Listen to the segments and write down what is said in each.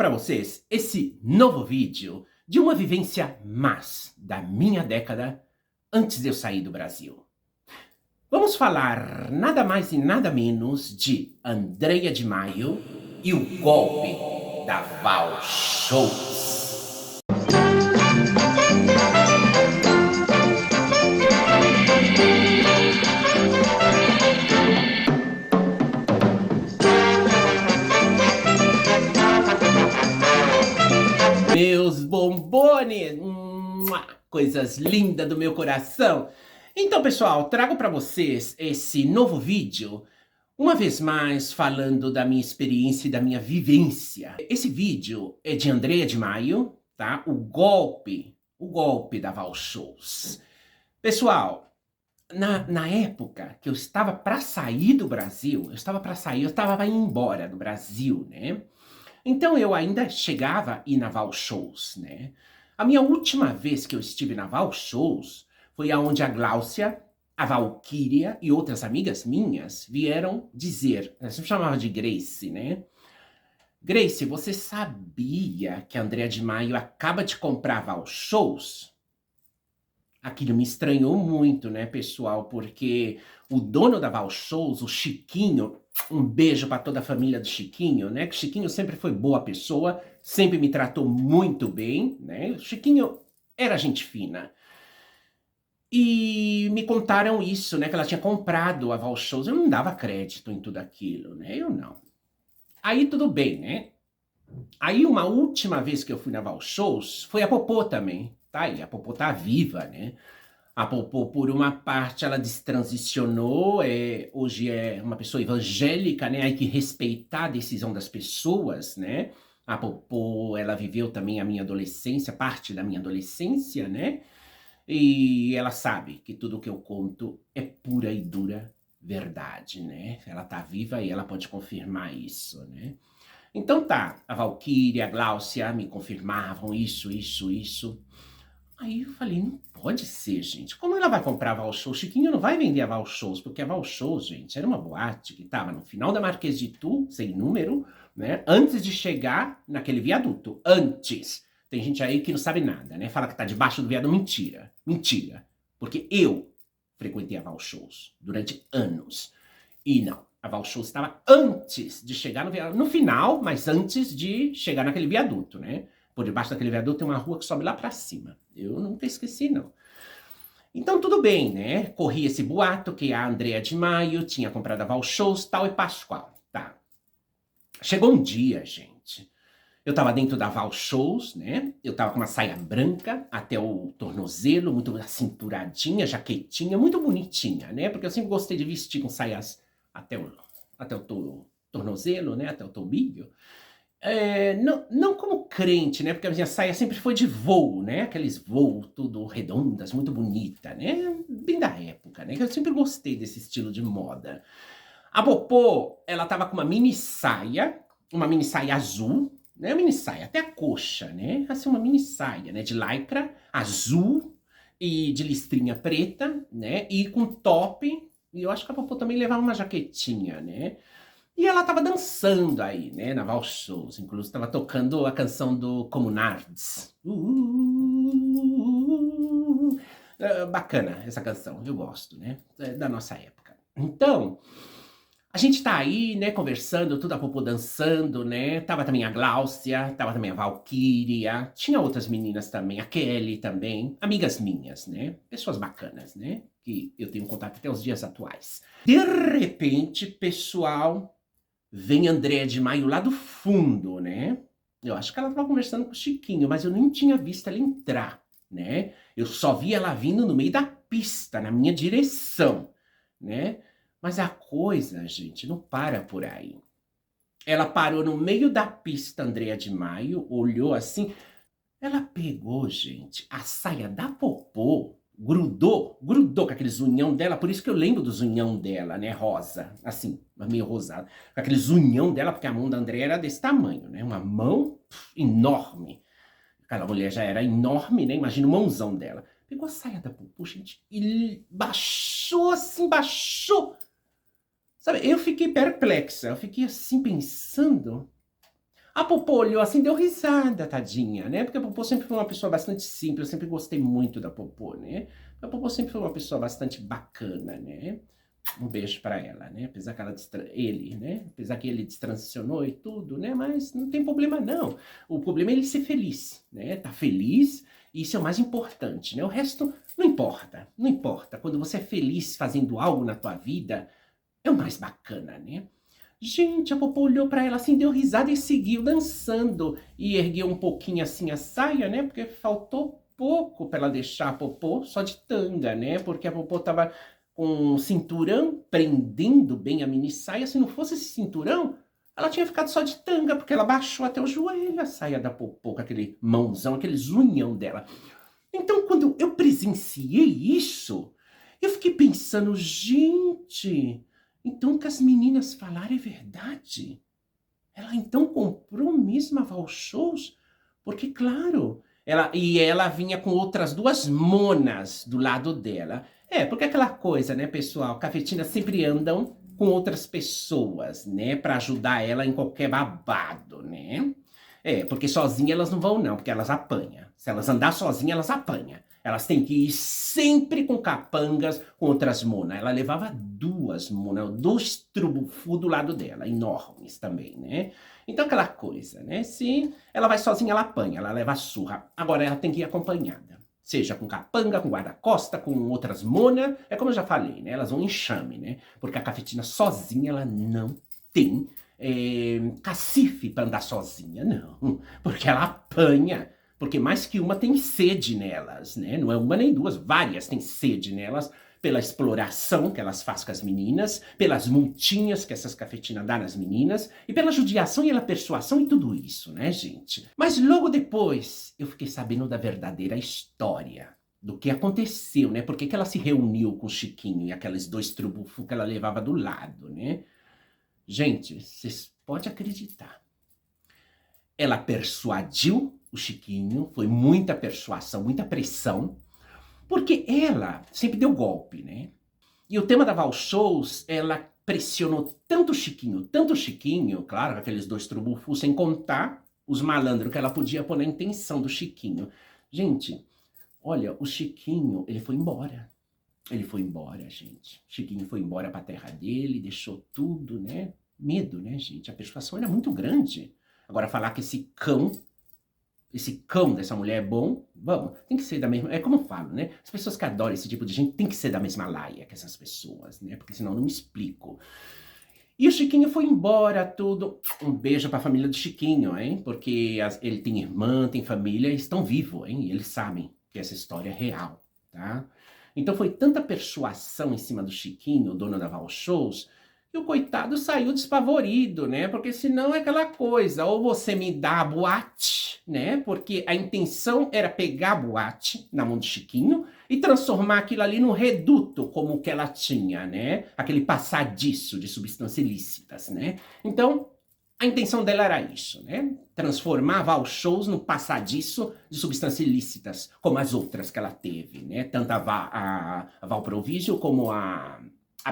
para vocês esse novo vídeo de uma vivência mais da minha década antes de eu sair do Brasil. Vamos falar nada mais e nada menos de Andrea de Maio e o golpe da Val Shows. Meus bombones, coisas lindas do meu coração. Então, pessoal, trago para vocês esse novo vídeo, uma vez mais falando da minha experiência e da minha vivência. Esse vídeo é de Andrea de Maio, tá? O golpe da Val Shows. Pessoal, na época que eu estava para sair do Brasil, eu estava indo embora do Brasil, né? Então eu ainda chegava a ir na Val Shows, né? A minha última vez que eu estive na Val Shows foi aonde a Gláucia, a Valquíria e outras amigas minhas vieram dizer, eu sempre chamava de Grace, né? Grace, você sabia que a Andrea de Maio acaba de comprar a Val Shows? Aquilo me estranhou muito, né, pessoal? Porque o dono da Val Shows, o Chiquinho, um beijo para toda a família do Chiquinho, né? Que o Chiquinho sempre foi boa pessoa, sempre me tratou muito bem, né? O Chiquinho era gente fina. E me contaram isso, né? Que ela tinha comprado a Val Shows. Eu não dava crédito em tudo aquilo, né? Eu não. Aí tudo bem, né? Aí uma última vez que eu fui na Val Shows, foi a Popô também, tá? E a Popô tá viva, né? A Popô, por uma parte, ela destransicionou, hoje é uma pessoa evangélica, né? Hay que respeitar a decisão das pessoas, né? A Popô, ela viveu também a minha adolescência, parte da minha adolescência, né? E ela sabe que tudo que eu conto é pura e dura verdade, né? Ela tá viva e ela pode confirmar isso, né? Então tá, a Valquíria, a Gláucia me confirmavam isso. Aí eu falei, não pode ser, gente. Como ela vai comprar a Val Shows? Chiquinho não vai vender a Val Shows, porque a Val Shows, gente, era uma boate que tava no final da Marquês de Tu, sem número, né? Antes de chegar naquele viaduto. Antes. Tem gente aí que não sabe nada, né? Fala que tá debaixo do viaduto. Mentira. Mentira. Porque eu frequentei a Val Shows durante anos. E não. A Val Shows estava antes de chegar no viaduto. No final, mas antes de chegar naquele viaduto, né? Por debaixo daquele viaduto tem uma rua que sobe lá pra cima. Eu nunca esqueci, não. Então, tudo bem, né? Corri esse boato que a Andrea de Maio tinha comprado a Val Shows, tal e pasqual. Tá. Chegou um dia, gente. Eu tava dentro da Val Shows, né? Eu tava com uma saia branca até o tornozelo, muito cinturadinha, jaquetinha, muito bonitinha, né? Porque eu sempre gostei de vestir com saias até o tornozelo, né? Até o tobilho. Não como crente, né? Porque a minha saia sempre foi de voo, né? Aqueles voos tudo redondas, muito bonita, né? Bem da época, né? Que eu sempre gostei desse estilo de moda. A Popô, ela tava com uma mini saia azul, né? Mini saia, até a coxa, né? Assim, uma mini saia, né? De lycra, azul e de listrinha preta, né? E com top, e eu acho que a Popô também levava uma jaquetinha, né? E ela tava dançando aí, né, na Val Shows. Inclusive tava tocando a canção do Comunards. Bacana essa canção, eu gosto, né, da nossa época. Então, a gente tá aí, né, conversando, tudo a Popô dançando, né, tava também a Gláucia, tava também a Valquíria, tinha outras meninas também, a Kelly também, amigas minhas, né, pessoas bacanas, né, que eu tenho contato até os dias atuais. De repente, pessoal, vem Andrea de Maio lá do fundo, né? Eu acho que ela estava conversando com o Chiquinho, mas eu nem tinha visto ela entrar, né? Eu só vi ela vindo no meio da pista, na minha direção, né? Mas a coisa, gente, não para por aí. Ela parou no meio da pista, Andrea de Maio, olhou assim. Ela pegou, gente, a saia da Popô, grudou com aquele zunhão dela, por isso que eu lembro do zunhão dela, né, rosa, assim, meio rosado, com aquele zunhão dela, porque a mão da Andrea era desse tamanho, né, uma mão enorme. Aquela mulher já era enorme, né, imagina o mãozão dela. Pegou a saia da Popô, gente, e baixou assim, baixou. Sabe, eu fiquei perplexa, eu fiquei assim pensando. A Popô olhou assim, deu risada, tadinha, né? Porque a Popô sempre foi uma pessoa bastante simples, eu sempre gostei muito da Popô, né? A Popô sempre foi uma pessoa bastante bacana, né? Um beijo pra ela, né? Apesar que ele, né? Apesar que ele destransicionou e tudo, né? Mas não tem problema não. O problema é ele ser feliz, né? Tá feliz, e isso é o mais importante, né? O resto não importa, não importa. Quando você é feliz fazendo algo na tua vida, é o mais bacana, né? Gente, a Popô olhou pra ela assim, deu risada e seguiu dançando. E ergueu um pouquinho assim a saia, né? Porque faltou pouco pra ela deixar a Popô só de tanga, né? Porque a Popô tava com um cinturão prendendo bem a mini saia. Se não fosse esse cinturão, ela tinha ficado só de tanga, porque ela baixou até o joelho a saia da Popô, com aquele mãozão, aquele zunhão dela. Então, quando eu presenciei isso, eu fiquei pensando, gente, então o que as meninas falaram é verdade. Ela então comprou mesmo a Vauchows? Porque, claro, ela vinha com outras duas monas do lado dela. É, porque aquela coisa, né, pessoal? Cafetinas sempre andam com outras pessoas, né, para ajudar ela em qualquer babado, né? É, porque sozinha elas não vão, não, porque elas apanham. Se elas andar sozinhas, elas apanham. Elas têm que ir sempre com capangas, com outras monas. Ela levava duas monas, dois trubufu do lado dela, enormes também, né? Então aquela coisa, né? Se ela vai sozinha, ela apanha, ela leva surra. Agora ela tem que ir acompanhada. Seja com capanga, com guarda-costa, com outras monas. É como eu já falei, né? Elas vão em enxame, né? Porque a cafetina sozinha, ela não tem cacife para andar sozinha, não. Porque ela apanha. Porque mais que uma tem sede nelas, né? Não é uma nem duas, várias têm sede nelas, pela exploração que elas fazem com as meninas, pelas multinhas que essas cafetinas dão nas meninas, e pela judiação e pela persuasão e tudo isso, né, gente? Mas logo depois eu fiquei sabendo da verdadeira história. Do que aconteceu, né? Por que ela se reuniu com o Chiquinho e aqueles dois trubufos que ela levava do lado, né? Gente, vocês podem acreditar. Ela persuadiu o Chiquinho, foi muita persuasão, muita pressão, porque ela sempre deu golpe, né? E o tema da Vauchows, ela pressionou tanto o Chiquinho, claro, aqueles dois trubufos, sem contar os malandros que ela podia pôr na intenção do Chiquinho. Gente, olha, o Chiquinho, ele foi embora. Ele foi embora, gente. Chiquinho foi embora pra terra dele, deixou tudo, né? Medo, né, gente? A persuasão era muito grande. Agora, falar que esse cão dessa mulher é bom, vamos, tem que ser da mesma. É como eu falo, né? As pessoas que adoram esse tipo de gente tem que ser da mesma laia que essas pessoas, né? Porque senão eu não me explico. E o Chiquinho foi embora, tudo. Um beijo pra família do Chiquinho, hein? Porque ele tem irmã, tem família, e estão vivos, hein? E eles sabem que essa história é real, tá? Então foi tanta persuasão em cima do Chiquinho, o dono da Vauchows, que o coitado saiu despavorido, né? Porque senão é aquela coisa, ou você me dá a boate, né? Porque a intenção era pegar a boate na mão do Chiquinho e transformar aquilo ali num reduto, como o que ela tinha, né? Aquele passadiço de substâncias ilícitas, né? Então, a intenção dela era isso, né? Transformar a Vauchows num passadiço de substâncias ilícitas, como as outras que ela teve, né? Tanto a Valprovísio como a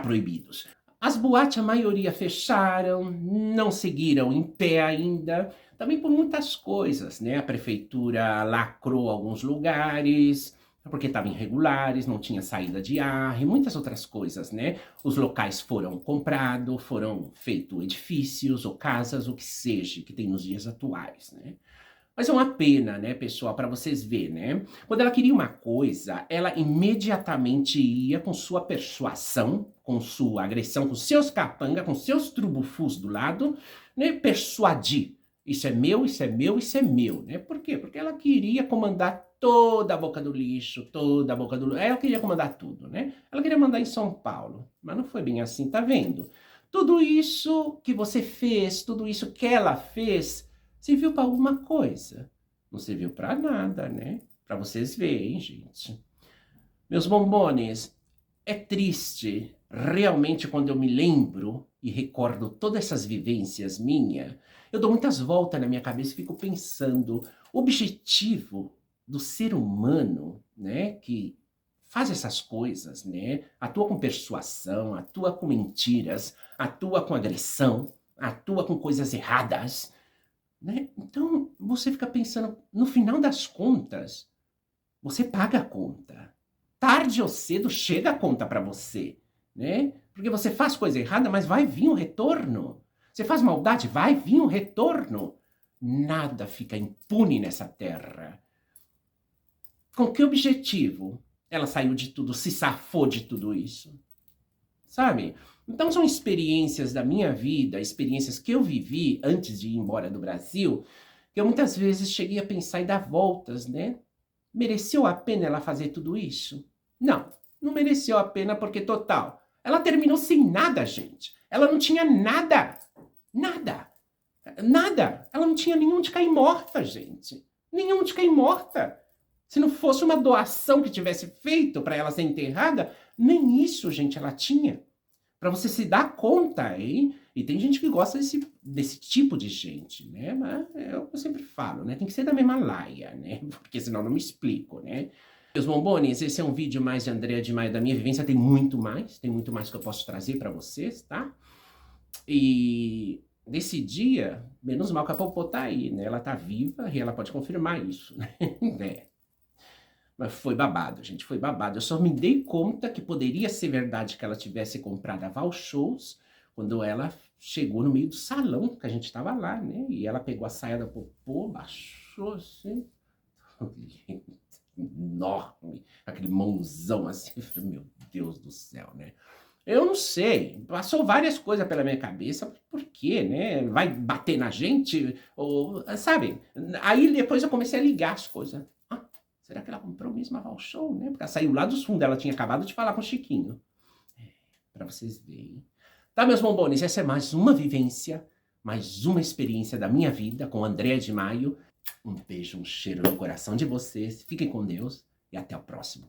Proibidos. As boates, a maioria fecharam, não seguiram em pé ainda, também por muitas coisas, né? A prefeitura lacrou alguns lugares, porque estavam irregulares, não tinha saída de ar e muitas outras coisas, né? Os locais foram comprados, foram feitos edifícios ou casas, o que seja, que tem nos dias atuais, né? Mas é uma pena, né, pessoal, para vocês verem, né? Quando ela queria uma coisa, ela imediatamente ia com sua persuasão, com sua agressão, com seus capanga, com seus trubufus do lado, né, persuadir. Isso é meu, isso é meu, isso é meu, né? Por quê? Porque ela queria comandar toda a boca do lixo, toda a boca do... Ela queria comandar tudo, né? Ela queria mandar em São Paulo, mas não foi bem assim, tá vendo? Tudo isso que você fez, tudo isso que ela fez, serviu para alguma coisa. Não serviu para nada, né? Para vocês verem, gente. Meus bombones, é triste, realmente, quando eu me lembro e recordo todas essas vivências minhas, eu dou muitas voltas na minha cabeça e fico pensando, o objetivo do ser humano, né, que faz essas coisas, né, atua com persuasão, atua com mentiras, atua com agressão, atua com coisas erradas, né? Então, você fica pensando, no final das contas, você paga a conta. Tarde ou cedo chega a conta para você, né? Porque você faz coisa errada, mas vai vir um retorno. Você faz maldade, vai vir um retorno. Nada fica impune nessa terra. Com que objetivo ela saiu de tudo, se safou de tudo isso? Sabe? Então são experiências da minha vida, experiências que eu vivi antes de ir embora do Brasil, que eu muitas vezes cheguei a pensar e dar voltas, né? Mereceu a pena ela fazer tudo isso? Não, não mereceu a pena porque, total, ela terminou sem nada, gente. Ela não tinha nada. Nada. Nada. Ela não tinha nenhum de cair morta, gente. Nenhum de cair morta. Se não fosse uma doação que tivesse feito para ela ser enterrada, nem isso, gente, ela tinha. Para você se dar conta, hein? E tem gente que gosta desse tipo de gente, né? Mas é o que eu sempre falo, né? Tem que ser da mesma laia, né? Porque senão eu não me explico, né? Meus bombones, esse é um vídeo mais de Andréa de Maio da minha vivência. Tem muito mais que eu posso trazer para vocês, tá? E nesse dia, menos mal que a Popô tá aí, né? Ela tá viva e ela pode confirmar isso, né? É. Mas foi babado, gente, foi babado. Eu só me dei conta que poderia ser verdade que ela tivesse comprado a Val Shows quando ela chegou no meio do salão, que a gente tava lá, né? E ela pegou a saia da Popô, baixou assim, enorme, aquele mãozão assim, meu Deus do céu, né? Eu não sei, passou várias coisas pela minha cabeça, por quê, né? Vai bater na gente? Ou, sabe? Aí depois eu comecei a ligar as coisas. Será que ela comprou mesmo a Val Show, né? Porque ela saiu lá dos fundos, ela tinha acabado de falar com o Chiquinho. Pra vocês verem. Tá, meus bombones, essa é mais uma vivência, mais uma experiência da minha vida com Andréa de Maio. Um beijo, um cheiro no coração de vocês. Fiquem com Deus e até o próximo.